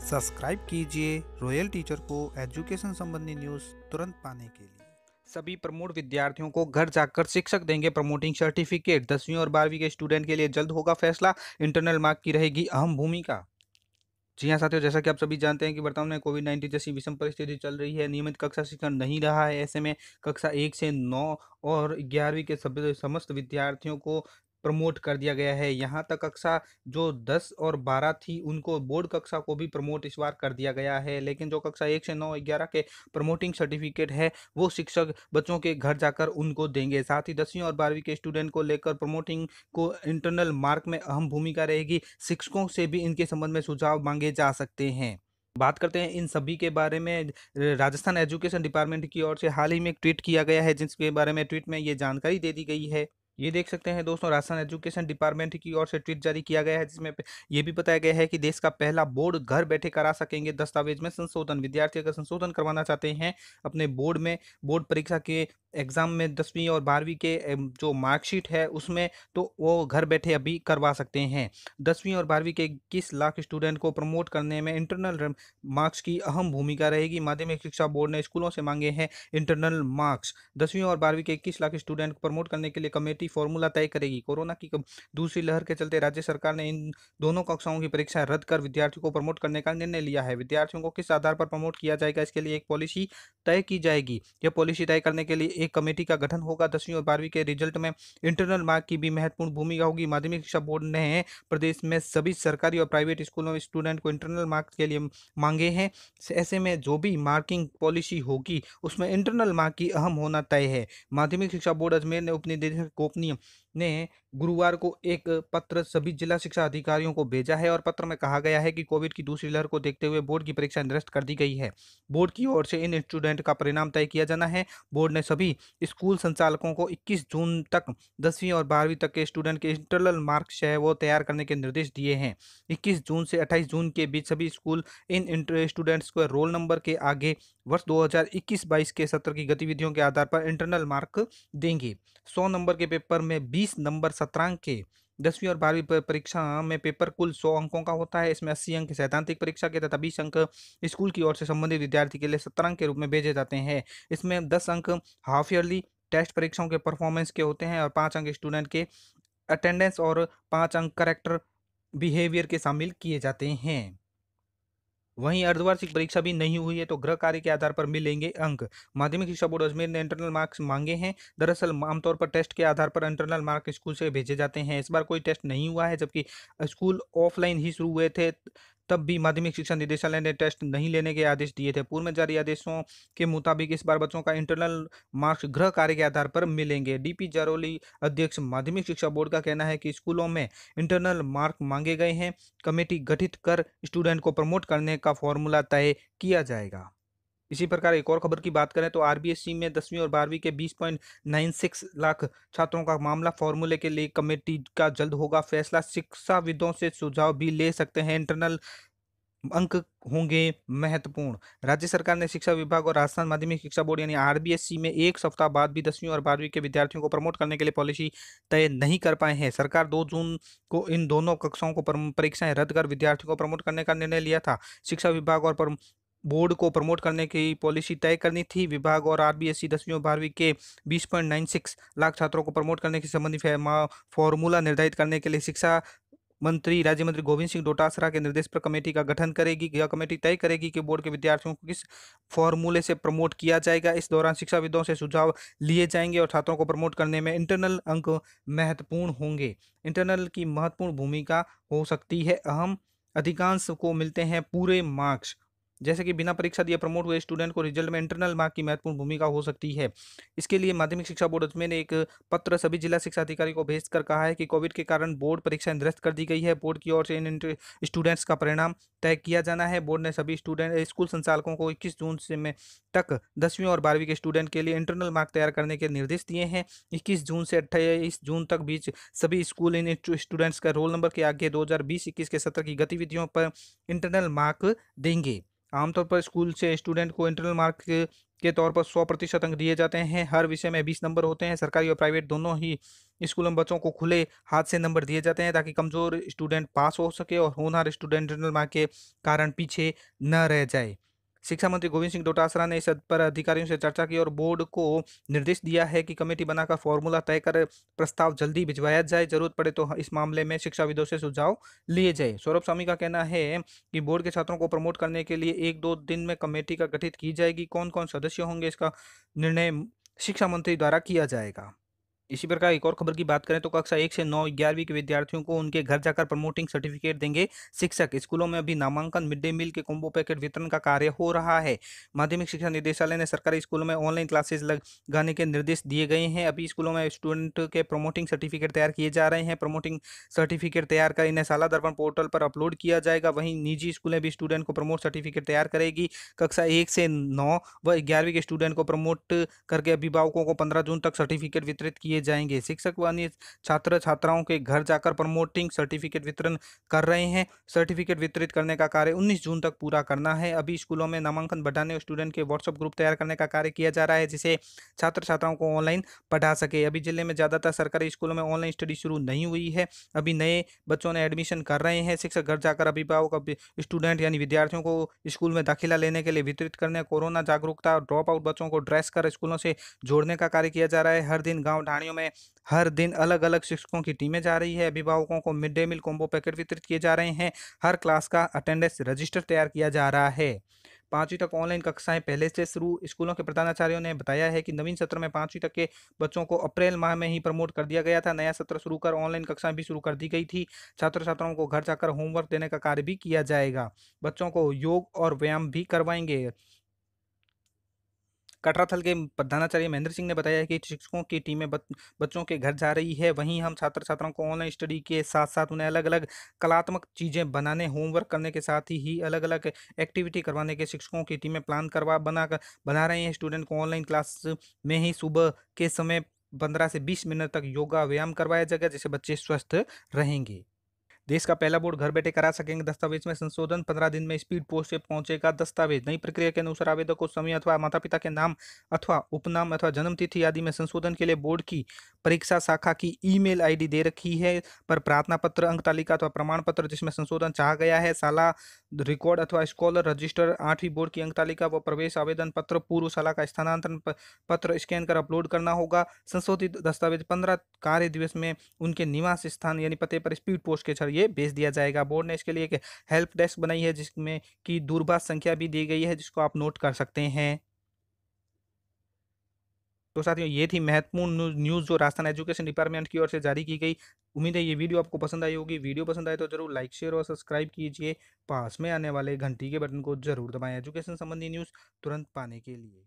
Subscribe कीजिए royal teacher को education संबंधी न्यूज़ तुरंत पाने के लिए। सभी प्रमोट विद्यार्थियों को घर जाकर शिक्षक देंगे प्रमोटिंग सर्टिफिकेट। 10वीं और 12वीं के स्टूडेंट के लिए जल्द होगा फैसला। इंटरनल मार्क की रहेगी अहम भूमिका। जी हाँ साथियों, जैसा कि आप सभी जानते हैं कि वर्तमान में कोविड-19 जैसी विषम परिस्थिति चल रही है। नियमित कक्षा शिक्षण नहीं रहा है। ऐसे में कक्षा 1 से 9 और 11वीं के सभी समस्त विद्यार्थियों को प्रमोट कर दिया गया है। यहाँ तक कक्षा जो 10 और 12 थी उनको बोर्ड कक्षा को भी प्रमोट इस बार कर दिया गया है। लेकिन जो कक्षा 1 से 9 11 के प्रमोटिंग सर्टिफिकेट है वो शिक्षक बच्चों के घर जाकर उनको देंगे। साथ ही 10वीं और 12वीं के स्टूडेंट को लेकर प्रमोटिंग को इंटरनल मार्क में अहम भूमिका रहेगी। शिक्षकों से भी इनके संबंध में सुझाव मांगे जा सकते हैं। बात करते हैं इन सभी के बारे में। राजस्थान एजुकेशन डिपार्टमेंट की ओर से हाल ही में एक ट्वीट किया गया है, जिसके बारे में ट्वीट में ये जानकारी दे दी गई है। ये देख सकते हैं दोस्तों, राजस्थान एजुकेशन डिपार्टमेंट की ओर से ट्वीट जारी किया गया है, जिसमें ये भी बताया गया है कि देश का पहला बोर्ड घर बैठे करा सकेंगे दस्तावेज में संशोधन। विद्यार्थी अगर संशोधन करवाना चाहते हैं अपने बोर्ड में, बोर्ड परीक्षा के एग्जाम में 10वीं और 12वीं के जो मार्कशीट है उसमें, तो वो घर बैठे अभी करवा सकते हैं। 10वीं और 12वीं के 21 लाख स्टूडेंट को प्रमोट करने में इंटरनल मार्क्स की अहम भूमिका रहेगी। माध्यमिक शिक्षा बोर्ड ने स्कूलों से मांगे हैं इंटरनल मार्क्स। 10वीं और 12वीं के 21 लाख स्टूडेंट को प्रमोट करने के लिए कमेटी फॉर्मूला तय करेगी। कोरोना की दूसरी लहर के चलते राज्य सरकार ने इन दोनों कक्षाओं की परीक्षाएं रद्द कर विद्यार्थियों को प्रमोट करने का निर्णय लिया है। विद्यार्थियों को किस आधार पर प्रमोट किया जाएगा, इसके लिए एक पॉलिसी तय की जाएगी। यह पॉलिसी तय करने के लिए एक कमेटी का गठन होगा। 10वीं और 12वीं के रिजल्ट में इंटरनल मार्क की भी महत्वपूर्ण भूमिका होगी। माध्यमिक शिक्षा बोर्ड ने प्रदेश में सभी सरकारी और प्राइवेट स्कूलों में स्टूडेंट को इंटरनल मार्क्स के लिए मांगे हैं। ऐसे में जो भी मार्किंग पॉलिसी होगी उसमें इंटरनल मार्क की अहम होना तय है। माध्यमिक शिक्षा बोर्ड अजमेर ने उपनिदेशक गोपनीय ने गुरुवार को एक पत्र सभी जिला शिक्षा अधिकारियों को भेजा है और पत्र में कहा गया है कि कोविड की दूसरी लहर को देखते हुए बोर्ड की परीक्षा निरस्त कर दी गई है। बोर्ड की ओर से इन स्टूडेंट का परिणाम तय किया जाना है। बोर्ड ने सभी स्कूल संचालकों को 21 जून तक 10वीं और 12वीं तक के स्टूडेंट के इंटरनल मार्क्स है वो तैयार करने के निर्देश दिए हैं। 21 जून से 28 जून के बीच सभी स्कूल इन स्टूडेंट्स को रोल नंबर के आगे वर्ष 2021-22 के सत्र की गतिविधियों के आधार पर इंटरनल मार्क देंगे। 100 नंबर के पेपर में 20 नंबर सत्रांक के 10वीं और 12वीं परीक्षा में पेपर कुल 100 अंकों का होता है। इसमें 80 अंक सैद्धांतिक परीक्षा के तथा 20 अंक स्कूल की ओर से संबंधित विद्यार्थी के लिए सत्रांक के रूप में भेजे जाते हैं। इसमें 10 अंक हाफ ईयरली टेस्ट परीक्षाओं के परफॉर्मेंस के होते हैं और 5 अंक स्टूडेंट के अटेंडेंस और 5 अंक करेक्टर बिहेवियर के शामिल किए जाते हैं। वहीं अर्धवार्षिक परीक्षा भी नहीं हुई है तो गृह कार्य के आधार पर मिलेंगे अंक। माध्यमिक शिक्षा बोर्ड अजमेर ने इंटरनल मार्क्स मांगे हैं। दरअसल आमतौर पर टेस्ट के आधार पर इंटरनल मार्क स्कूल से भेजे जाते हैं। इस बार कोई टेस्ट नहीं हुआ है, जबकि स्कूल ऑफलाइन ही शुरू हुए थे, तब भी माध्यमिक शिक्षा निदेशालय ने टेस्ट नहीं लेने के आदेश दिए थे। पूर्व में जारी आदेशों के मुताबिक इस बार बच्चों का इंटरनल मार्क्स गृह कार्य के आधार पर मिलेंगे। डीपी जारोली, अध्यक्ष माध्यमिक शिक्षा बोर्ड का कहना है कि स्कूलों में इंटरनल मार्क मांगे गए हैं। कमेटी गठित कर स्टूडेंट को प्रमोट करने का फॉर्मूला तय किया जाएगा। इसी प्रकार एक और खबर की बात करें तो आरबीएसई में 10वीं और 12वीं के 20.96 लाख छात्रों का मामला, फॉर्मूले के लिए कमेटी का जल्द होगा फैसला। शिक्षाविदों से सुझाव भी ले सकते हैं। इंटरनल अंक होंगे महत्वपूर्ण। राज्य सरकार ने शिक्षा विभाग और राजस्थान माध्यमिक शिक्षा बोर्ड यानी आरबीएसई में एक सप्ताह बाद भी 10वीं और 12वीं के विद्यार्थियों को प्रमोट करने के लिए पॉलिसी तय नहीं कर पाए हैं। सरकार 2 जून को इन दोनों कक्षाओं को परीक्षाएं रद्द कर विद्यार्थियों को प्रमोट करने का निर्णय लिया था। शिक्षा विभाग और बोर्ड को प्रमोट करने की पॉलिसी तय करनी थी। विभाग और आरबीएसई 10वीं और 12वीं के 20.96 लाख छात्रों को प्रमोट करने के संबंधी फॉर्मूला निर्धारित करने के लिए शिक्षा मंत्री राज्य मंत्री गोविंद सिंह डोटासरा के निर्देश पर कमेटी का गठन करेगी। यह कमेटी तय करेगी कि बोर्ड के विद्यार्थियों को किस फॉर्मूले से प्रमोट किया जाएगा। इस दौरान शिक्षाविदों से सुझाव लिए जाएंगे और छात्रों को प्रमोट करने में इंटरनल अंक महत्वपूर्ण होंगे। इंटरनल की महत्वपूर्ण भूमिका हो सकती है अहम। अधिकांश को मिलते हैं पूरे मार्क्स। जैसे कि बिना परीक्षा दिए प्रमोट हुए स्टूडेंट को रिजल्ट में इंटरनल मार्क की महत्वपूर्ण भूमिका हो सकती है। इसके लिए माध्यमिक शिक्षा बोर्ड अजमेर ने एक पत्र सभी जिला शिक्षा अधिकारी को भेजकर कहा है कि कोविड के कारण बोर्ड परीक्षा निरस्त कर दी गई है। बोर्ड की ओर से इन स्टूडेंट्स का परिणाम तय किया जाना है। बोर्ड ने सभी स्कूल संचालकों को 21 जून से में तक 10वीं और 12वीं के स्टूडेंट के लिए इंटरनल मार्क तैयार करने के निर्देश दिए हैं। 21 जून से 28 जून तक बीच सभी स्कूल इन स्टूडेंट्स का रोल नंबर के आगे 2020-21 के सत्र की गतिविधियों पर इंटरनल मार्क देंगे। आमतौर पर स्कूल से स्टूडेंट को इंटरनल मार्क के तौर पर 100% अंक दिए जाते हैं। हर विषय में 20 नंबर होते हैं। सरकारी और प्राइवेट दोनों ही स्कूलों में बच्चों को खुले हाथ से नंबर दिए जाते हैं ताकि कमजोर स्टूडेंट पास हो सके और होनहार स्टूडेंट इंटरनल मार्क के कारण पीछे न रह जाए। शिक्षा मंत्री गोविंद सिंह डोटासरा ने इस पर अधिकारियों से चर्चा की और बोर्ड को निर्देश दिया है कि कमेटी बनाकर फॉर्मूला तय कर प्रस्ताव जल्दी भिजवाया जाए। जरूरत पड़े तो इस मामले में शिक्षाविदों से सुझाव लिए जाए। सौरभ स्वामी का कहना है कि बोर्ड के छात्रों को प्रमोट करने के लिए 1-2 दिन में कमेटी का गठित की जाएगी। कौन कौन सदस्य होंगे इसका निर्णय शिक्षा मंत्री द्वारा किया जाएगा। इसी प्रकार एक और खबर की बात करें तो कक्षा 1 से 9 11वीं के विद्यार्थियों को उनके घर जाकर प्रमोटिंग सर्टिफिकेट देंगे शिक्षक। स्कूलों में अभी नामांकन मिड डे मील के कॉम्बो पैकेट वितरण का कार्य हो रहा है। माध्यमिक शिक्षा निदेशालय ने सरकारी स्कूलों में ऑनलाइन क्लासेस लगाने के निर्देश दिए गए हैं। अभी स्कूलों में स्टूडेंट के प्रमोटिंग सर्टिफिकेट तैयार किए जा रहे हैं। प्रमोटिंग सर्टिफिकेट तैयार कर इन्हें शाला दर्पण पोर्टल पर अपलोड किया जाएगा। वहीं निजी स्कूलें भी स्टूडेंट को प्रमोट सर्टिफिकेट तैयार करेगी। कक्षा 1 से 9 व 11वीं के स्टूडेंट को प्रमोट करके अभिभावकों को 15 जून तक सर्टिफिकेट वितरित किए जाएंगे। शिक्षक व अन्य छात्र छात्राओं के घर जाकर प्रमोटिंग सर्टिफिकेट वितरण कर रहे हैं। सर्टिफिकेट वितरित करने का कार्य 19 जून तक पूरा करना है। अभी स्कूलों में नामांकन बढ़ाने और स्टूडेंट के व्हाट्सएप ग्रुप तैयार करने का कार्य किया जा रहा है जिसे छात्र छात्राओं को ऑनलाइन पढ़ा सके। अभी जिले में ज्यादातर सरकारी स्कूलों में ऑनलाइन स्टडी शुरू नहीं हुई है। अभी नए बच्चों ने एडमिशन कर रहे हैं। शिक्षक घर जाकर अभिभावक स्टूडेंट यानी विद्यार्थियों को स्कूल में दाखिला लेने के लिए वितरित करने, कोरोना जागरूकता और ड्रॉप आउट बच्चों को ड्रेस कर स्कूलों से जोड़ने का कार्य किया जा रहा है। हर दिन गांव ढाणियों में हर दिन अलग अलग शिक्षकों की टीमें जा रही है। अभिभावकों को mid day meal combo packet वितरित किए जा रहे हैं। हर क्लास का अटेंडेंस रजिस्टर तैयार किया जा रहा है। 5वीं तक ऑनलाइन कक्षाएं पहले से शुरू। स्कूलों के प्रधानाचार्यों ने बताया है कि नवीन सत्र में 5वीं तक के बच्चों को अप्रैल माह में ही प्रमोट कर दिया गया था। नया सत्र शुरू कर ऑनलाइन कक्षाएं भी शुरू कर दी गई थी। छात्र छात्राओं को घर जाकर होमवर्क देने का कार्य भी किया जाएगा। बच्चों को योग और व्यायाम भी करवाएंगे। कटराथल के प्रधानाचार्य महेंद्र सिंह ने बताया है कि शिक्षकों की टीमें बच्चों के घर जा रही है। वहीं हम छात्र छात्राओं को ऑनलाइन स्टडी के साथ साथ उन्हें अलग अलग कलात्मक चीजें बनाने, होमवर्क करने के साथ ही अलग अलग एक्टिविटी करवाने के शिक्षकों की टीमें प्लान बना रहे हैं। स्टूडेंट को ऑनलाइन क्लास में ही सुबह के समय 15 से 20 मिनट तक योगा व्यायाम करवाया जाएगा जिससे बच्चे स्वस्थ रहेंगे। देश का पहला बोर्ड घर बैठे करा सकेंगे। दस्तावेज में संशोधन, 15 दिन में स्पीड पोस्ट से पहुंचेगा दस्तावेज। नई प्रक्रिया के अनुसार आवेदक को समय अथवा माता पिता के नाम अथवा उपनाम अथवा जन्म तिथि आदि में संशोधन के लिए बोर्ड की परीक्षा शाखा की ईमेल आईडी दे रखी है। पर प्रार्थना पत्र, अंक तालिका अथवा प्रमाण पत्र जिसमें संशोधन चाहा गया है, शाला रिकॉर्ड अथवा स्कॉलर रजिस्टर, 8वीं बोर्ड की अंक तालिका व प्रवेश आवेदन पत्र, पूर्व शाला का स्थानांतरण पत्र स्कैन कर अपलोड करना होगा। संशोधित दस्तावेज 15 कार्य दिवस में उनके निवास स्थान यानी पते पर स्पीड पोस्ट के जरिए भेज दिया जाएगा। बोर्ड ने इसके लिए एक हेल्प डेस्क बनाई है जिसमें की दूरभाष संख्या भी दी गई है जिसको आप नोट कर सकते हैं। तो साथियों ये थी महत्वपूर्ण न्यूज़ जो राजस्थान एजुकेशन डिपार्टमेंट की ओर से जारी की गई। उम्मीद है ये वीडियो आपको पसंद आई होगी। वीडियो पसंद आए तो जरूर लाइक, शेयर और सब्सक्राइब कीजिए। पास में आने वाले घंटी के बटन को जरूर दबाएं एजुकेशन संबंधी न्यूज़ तुरंत पाने के लिए।